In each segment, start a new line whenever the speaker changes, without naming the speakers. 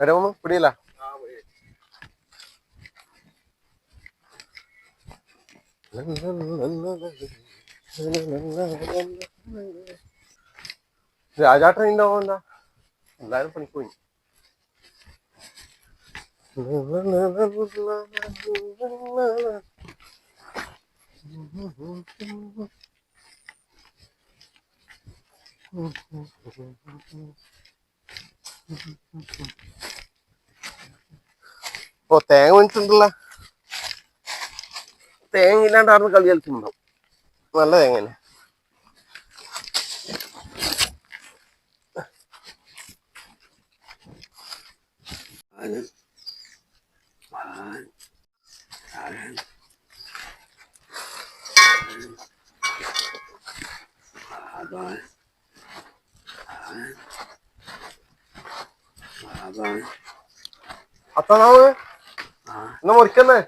വരവൊന്നും പിടിയില്ല. രാജാട്ടൻ ഉണ്ടാവും. എന്താ എല്ലാരും പണിപ്പോയി. ഓ തേങ്ങ വന്നിട്ടുണ്ടല്ല. തേങ്ങ ഇല്ലാണ്ടായിരുന്നു കളി കളിക്കുന്നുണ്ടാവും. നല്ല തേങ്ങനെ. അത്തനാവ് എന്നാ മുറിക്കുന്നേ?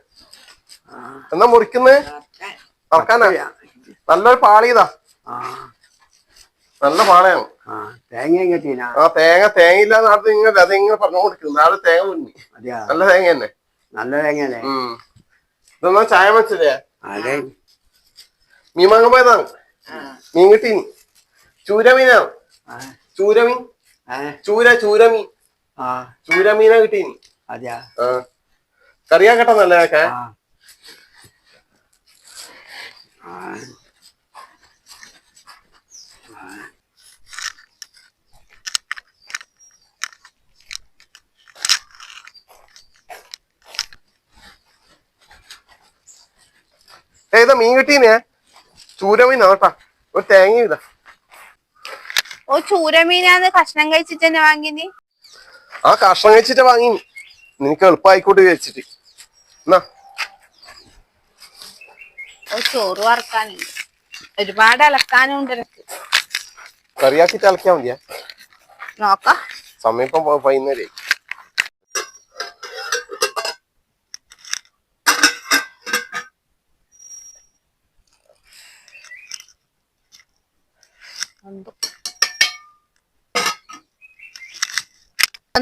എന്നാ മുറിക്കുന്നേ? പറക്കാനാ? നല്ലൊരു പാളിയതാ. നല്ല പാളയാണ്. ആ തേങ്ങയില്ലാതെ നാട്ടിൽ ഇങ്ങനെ അതിങ്ങനെ പറഞ്ഞുകൊണ്ടിരിക്കുന്നു. നാളെ തേങ്ങ മുന്നി. നല്ല തേങ്ങ തന്നെ.
നല്ല തേങ്ങ.
ഇതൊന്നാ ചായ വെച്ചതേ. മീൻ വാങ്ങാൻ പോയതാണ്. മീൻ കിട്ടീ. ചൂരമീനാണ്. ചൂരമീൻ. ചൂരമീൻ. ചൂരമീനാ കിട്ടീനി. കറിയാക്കട്ടെ നല്ലതൊക്കെ. ഏതാ മീൻ കിട്ടീനെ? ചൂരമീനാ കേട്ടാ. ഒരു തേങ്ങയില്ല.
ഓ ചൂരമീനാന്ന് കഷ്ണം കഴിച്ചിട്ട് തന്നെ വാങ്ങിനി.
ആ കഷ്ണം കഴിച്ചിട്ട് വാങ്ങി. നിനക്ക് എളുപ്പമായിക്കോട്ട് വെച്ചിട്ട്. എന്നാ
ഓ ചോറ് വറക്കാനുണ്ട്. ഒരുപാട് അലക്കാനും ഉണ്ട് എനിക്ക്.
കറിയാക്കിട്ട് അലക്കിയാ മതിയാ.
നോക്കാം.
സമയം ഇപ്പം വൈകുന്നേരേ.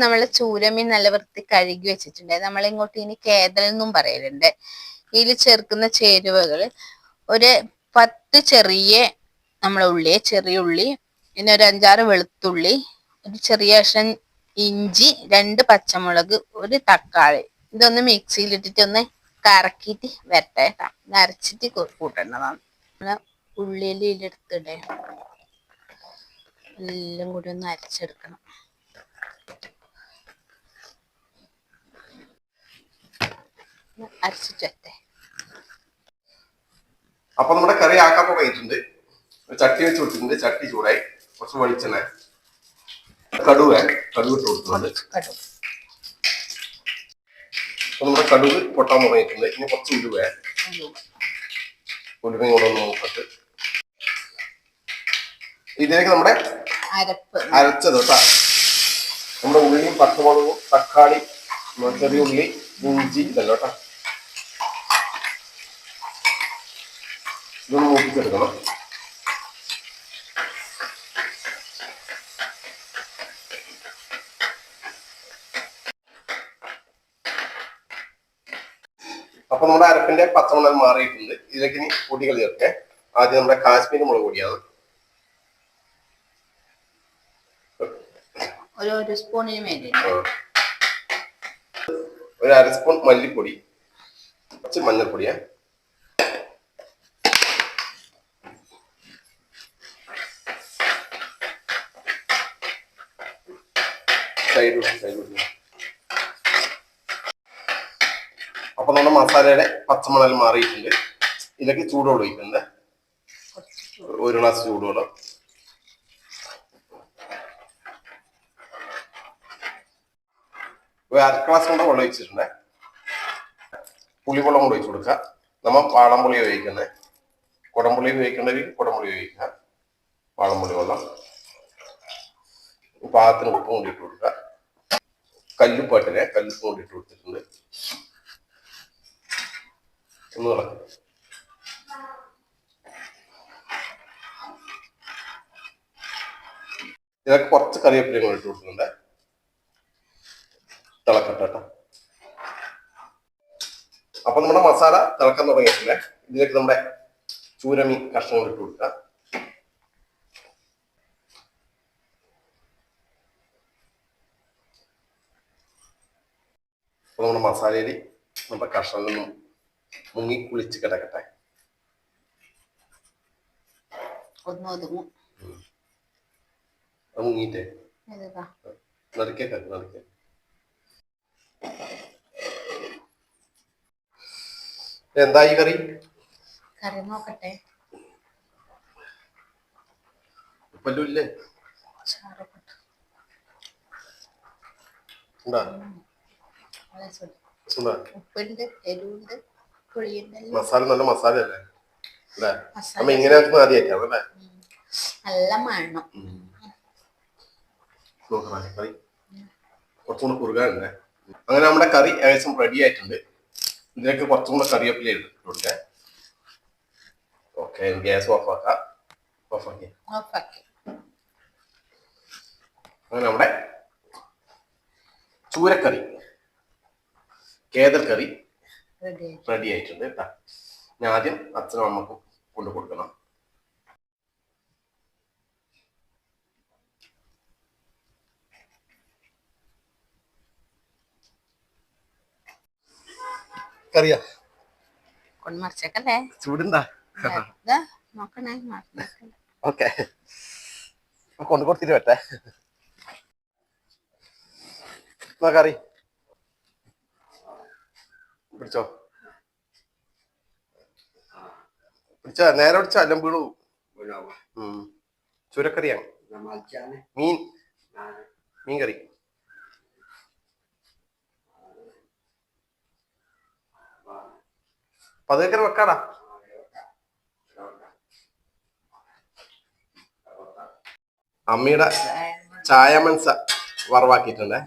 നമ്മള് ചൂരമീൻ നല്ല വൃത്തി കഴുകി വെച്ചിട്ടുണ്ട്. നമ്മളിങ്ങോട്ട് ഇനി കേദൽ എന്നും പറയലുണ്ട്. ഇതിൽ ചേർക്കുന്ന ചേരുവകൾ ഒരു 10 ചെറിയ ഉള്ളി, പിന്നെ ഒരു 5-6 വെളുത്തുള്ളി, ഒരു ചെറിയ കഷ്ണം ഇഞ്ചി, 2 പച്ചമുളക്, ഒരു തക്കാളി. ഇതൊന്ന് മിക്സിയിലിട്ടിട്ട് ഒന്ന് കറക്കിയിട്ട് വരട്ടെ. അരച്ചിട്ട് കൂട്ടേണ്ടതാണ്. ഉള്ളിയിൽ ഇതിലെടുത്തിടേ എല്ലാം കൂടി ഒന്ന് അരച്ചെടുക്കണം. അരച്ചിട്ട് വരട്ടെ.
അപ്പൊ നമ്മുടെ കറി ആക്കാൻ തുടങ്ങിയിട്ടുണ്ട്. ചട്ടി വെച്ച് കൊടുത്തിട്ടുണ്ട്. ചട്ടി ചൂടായി. കുറച്ച് വെളിച്ചെണ്ണ, കടുക് ഇട്ട് കൊടുക്കുന്നുണ്ട്. അപ്പൊ നമ്മുടെ കടുക് പൊട്ടാൻ തുടങ്ങിയിട്ടുണ്ട്. ഇനി കുറച്ച് ഉലുവയും കൂടെ ഒന്ന് നോക്കിട്ട് ഇതിലേക്ക് നമ്മുടെ അരച്ചത് കേട്ടാ. നമ്മുടെ ഉള്ളിയും പച്ചമുളകും തക്കാളി, ചെറിയ ഉള്ളി, ഇഞ്ചി ഇതല്ലോ കേട്ടാ. ഇതൊന്ന് മൂപ്പിച്ചെടുക്കണം. അപ്പൊ നമ്മുടെ അരപ്പിന്റെ പച്ചമുളക് മാറിയിട്ടുണ്ട്. ഇതിലേക്ക് ഇനി പൊടികൾ ചേർക്കെ. ആദ്യം നമ്മുടെ കാശ്മീരി മുളക് പൊടിയാണ്.
ഒരു സ്പൂണിന് മേലെ
ഒരു 1/2 സ്പൂൺ മല്ലിപ്പൊടി, കുറച്ച് മഞ്ഞൾപ്പൊടിയാ, അപ്പൊ നമ്മുടെ മസാലയുടെ പച്ചമുളക് മാറിയിട്ടുണ്ട്. ഇതിലേക്ക് ചൂടോട് ഒഴിക്കുന്നത്. 1 ഗ്ലാസ് ചൂടോളം. ഒരു 1/2 ഗ്ലാസ് കൊണ്ട് വെള്ളം ഒഴിച്ചിട്ടുണ്ട്. പുളിവെള്ളം കൂടെ ഒഴിച്ചു കൊടുക്കുക. നമ്മൾ വാളംപുളി ഉപയോഗിക്കുന്നത്. കുടംപുളി ഉപയോഗിക്കേണ്ടവർ കുടംപുളി ഉപയോഗിക്കുക. വാളംപുളി വെള്ളം. പാകത്തിന് ഉപ്പും കൂടി ഇട്ട് കൊടുക്കുക. കല്ലുപ്പാട്ടിനെ കല്ലുപ്പ് കൂടി ഇട്ട് കൊടുത്തിട്ടുണ്ട്. ഒന്ന് ഇളക്കുക. ഇതിനൊക്കെ കുറച്ച് കറിവേപ്പിലയും കൂടി ഇട്ട് കൊടുക്കുന്നുണ്ട്. തിളക്കട്ടെ കേട്ടോ. അപ്പൊ നമ്മുടെ മസാല തിളക്കാൻ തുടങ്ങിയിട്ടില്ലേ, ഇതിലേക്ക് നമ്മുടെ ചൂരമീൻ കഷ്ണങ്ങൾ ഇട്ട് കൊടുക്കുക. അപ്പൊ നമ്മുടെ മസാലയിൽ നമ്മുടെ കഷ്ണങ്ങൾ മുങ്ങി കുളിച്ച് കിടക്കട്ടെ. മുങ്ങിട്ടേ നടുക്കേക്ക നടുക്കേ. എന്തായി കറി?
കറി നോക്കട്ടെ.
ഉപ്പല്ലേ
ഉപ്പുണ്ട്, എരിവുണ്ട്, പുളിയുണ്ട്.
മസാല നല്ല മസാല അല്ലേ അല്ലേ? അമ്മ ഇങ്ങനെ ആദ്യമായിട്ടാണ് അല്ലേ?
നല്ല മണം.
കറി കുറച്ചുകൂടെ കുറുകാനുണ്ട്. അങ്ങനെ നമ്മുടെ കറി ഏകദേശം റെഡി ആയിട്ടുണ്ട്. ഇതിലേക്ക് കുറച്ചും കൂടെ കറിവേപ്പില ഇട്ട് കൊടുക്കാം. ഓക്കെ, ഗ്യാസ് ഓഫാക്കി. അങ്ങനെ നമ്മുടെ ചൂരക്കറി, കേദർ കറി റെഡി ആയിട്ടുണ്ട് കേട്ടോ. ഞാൻ ആദ്യം അച്ഛനും അമ്മക്കും കൊണ്ടു കൊടുക്കണം. കറിയാ
കൊണ്ടുമറിച്ചേക്കല്ലേ?
ചൂടുണ്ടാ?
നോക്കണേ.
ഓക്കെ, കൊണ്ടു കൊടുത്തിട്ട് പറ്റേ കറി പിടിച്ചോ. പിടിച്ചാ നേരെ പിടിച്ചാ എല്ലാം വീണു. ചൂരക്കറിയാണ്, മീൻ കറി. പതുക്കെ വെക്കാടാ. അമ്മയുടെ ചായ മനസ്സ വറവാക്കിയിട്ടുണ്ടേ.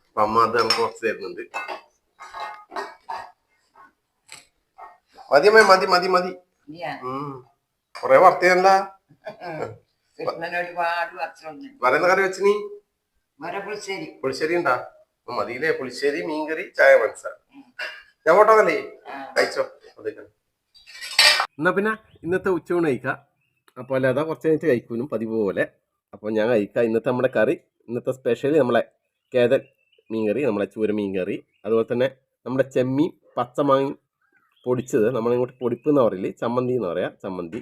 അപ്പൊ അമ്മ അത് നമുക്ക് കുറച്ച് തരുന്നുണ്ട്. മതി മതി മതി മതി. കൊറേ വർത്തിയല്ല. പറയുന്ന കറി വെച്ചിനി പുളിശ്ശേരി ഉണ്ടാ? മതിയില്ലേ പുളിശ്ശേരി, മീൻകറി, ചായ മനസ്സ. ഞാൻ പോട്ടോന്നല്ലേ കഴിച്ചോ. അതൊക്കെ എന്നാ പിന്നെ ഇന്നത്തെ ഉച്ചയൂണ് കഴിക്കാം. അപ്പോൾ അല്ല അതാ കുറച്ച് കഴിഞ്ഞിട്ട് കഴിക്കൂനും പതിവ് പോലെ. അപ്പോൾ ഞാൻ കഴിക്കാം. ഇന്നത്തെ നമ്മുടെ കറി, ഇന്നത്തെ സ്പെഷ്യൽ നമ്മളെ കേദർ മീൻകറി, നമ്മളെ ചൂര മീൻകറി, അതുപോലെ തന്നെ നമ്മുടെ ചെമ്മീൻ പച്ചമാങ്ങ പൊടിച്ചത്, നമ്മളിങ്ങോട്ട് പൊടിപ്പ് എന്ന് പറയില്ലേ, ചമ്മന്തി എന്ന് പറയാം, ചമ്മന്തി.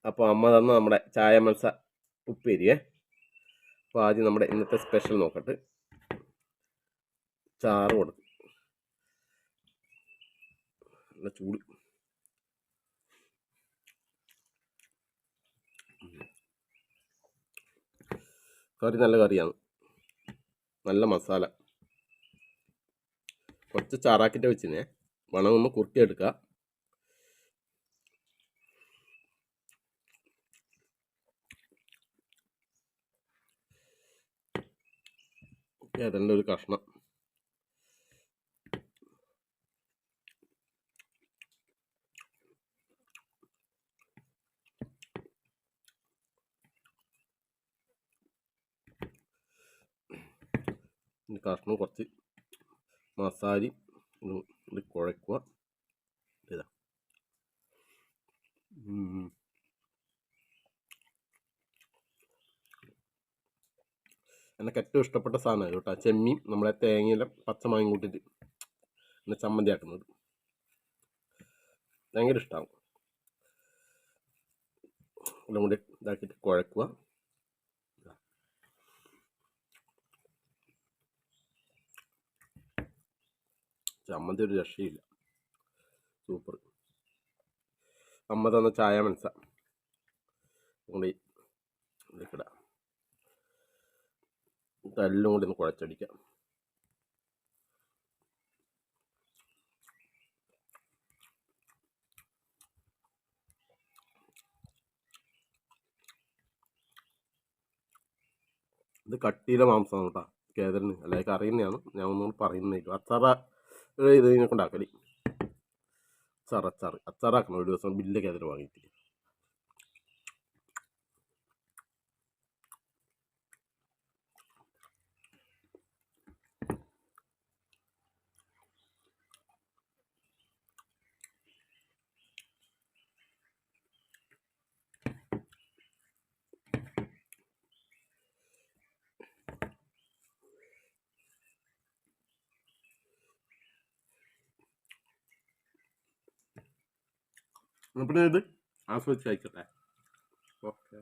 അപ്പോൾ അമ്മ തന്ന നമ്മുടെ ചായ മത്സ ഉപ്പേരിയേ. അപ്പോൾ ആദ്യം നമ്മുടെ ഇന്നത്തെ സ്പെഷ്യൽ നോക്കട്ടെ. ചാറ് കൊടുക്കും, നല്ല ചൂട്. കറി നല്ല കറിയാണ്, നല്ല മസാല. കുറച്ച് ചാറാക്കിയിട്ട് വെച്ചിനെ, മണം ഒന്ന് കുറുക്കിയെടുക്കുക. ഏതെല്ലാം ഒരു കഷ്ണം. കഷ്ണം കുറച്ച് മസാല ഇത് കുഴക്കുക. ഇതാ എനിക്ക് ഏറ്റവും ഇഷ്ടപ്പെട്ട സാധനമാണ് കേട്ടോ ചെമ്മീൻ, നമ്മളെ തേങ്ങയിലും പച്ചമാങ്ങ കൂട്ടിയിട്ട് പിന്നെ ചമ്മന്തി ആക്കുന്നത് ഭയങ്കര ഇഷ്ടമാകും. എല്ലാം കൂടി ഇതാക്കിയിട്ട് കുഴക്കുക. ചമ്മന്തി ഒരു രക്ഷയില്ല, സൂപ്പർ. അമ്മ തന്ന ചായ മനസ്സ കൂടി ഇതിക്കിടാം. ഇതെല്ലാം കൂടി ഒന്ന് കുഴച്ചടിക്കാം. ഇത് കട്ടിയിലെ മാംസമാണ് കേട്ടോ കേദറിന്, അല്ലെങ്കിൽ അറിയുന്നതാണ്, ഞാൻ ഒന്നുകൂടി പറയുന്നേക്കും. അച്ചാറ ഇത് ഇതിനൊക്കെ ഉണ്ടാക്കല്, അച്ചാറാക്കണം ഒരു ദിവസം ബില്ല് കേദർ വാങ്ങിയിട്ട്. പിന്നെ ഇത് ആസ്വദിച്ച് കഴിക്കട്ടെ. ഓക്കെ.